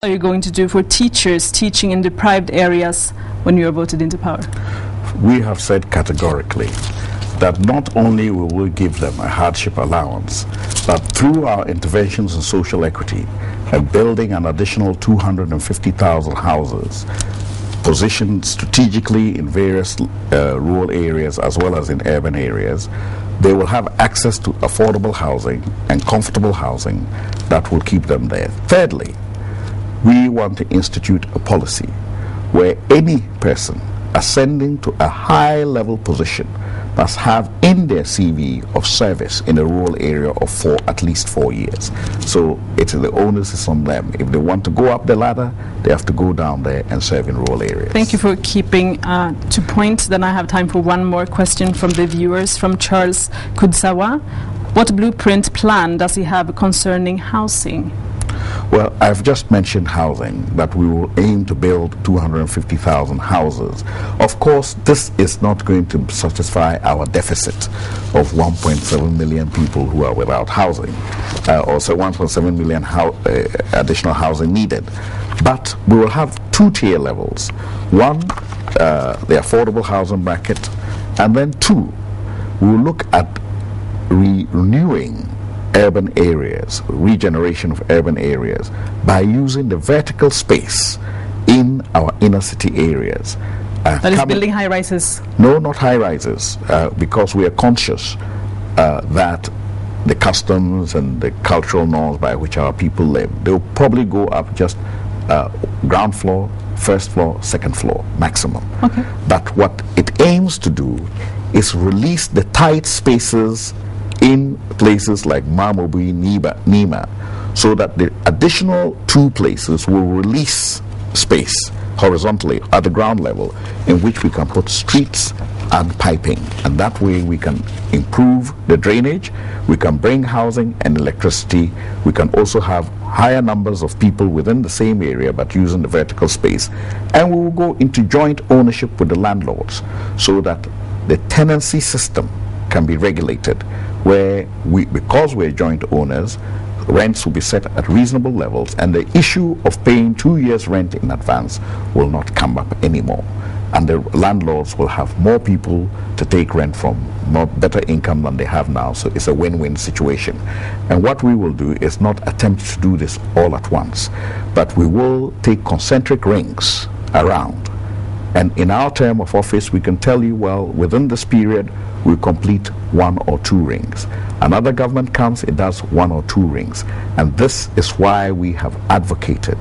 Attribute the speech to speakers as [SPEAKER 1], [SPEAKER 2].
[SPEAKER 1] are you going to do for teachers teaching in deprived areas when you are voted into power?
[SPEAKER 2] We have said categorically that not only will we give them a hardship allowance, but through our interventions in social equity and building an additional 250,000 houses positioned strategically in various rural areas as well as in urban areas, they will have access to affordable housing and comfortable housing that will keep them there. Thirdly, we want to institute a policy where any person ascending to a high-level position must have in their CV of service in a rural area of at least 4 years. So the onus is on them. If they want to go up the ladder, they have to go down there and serve in rural areas.
[SPEAKER 1] Thank you for keeping to point. Then I have time for one more question from the viewers, from Charles Kudsawa. What blueprint plan does he have concerning housing?
[SPEAKER 2] Well, I've just mentioned housing, that we will aim to build 250,000 houses. Of course, this is not going to satisfy our deficit of 1.7 million people who are without housing, or so 1.7 million additional housing needed. But we will have two-tier levels. One, the affordable housing bracket, and then two, we will look at renewing urban areas, regeneration of urban areas, by using the vertical space in our inner city areas.
[SPEAKER 1] That is building high-rises?
[SPEAKER 2] No, not high-rises, because we are conscious that the customs and the cultural norms by which our people live, they'll probably go up just ground floor, first floor, second floor, maximum.
[SPEAKER 1] Okay.
[SPEAKER 2] But what it aims to do is release the tight spaces in places like Mamobi, Nima, so that the additional two places will release space horizontally at the ground level in which we can put streets and piping. And that way we can improve the drainage, we can bring housing and electricity, we can also have higher numbers of people within the same area but using the vertical space. And we will go into joint ownership with the landlords so that the tenancy system can be regulated, where because we're joint owners, rents will be set at reasonable levels, and the issue of paying 2 years rent in advance will not come up anymore. And the landlords will have more people to take rent from, better income than they have now, so it's a win-win situation. And what we will do is not attempt to do this all at once, but we will take concentric rings around. And in our term of office, we can tell you, well, within this period, we complete 1 or 2 rings. Another government comes, it does 1 or 2 rings. And this is why we have advocated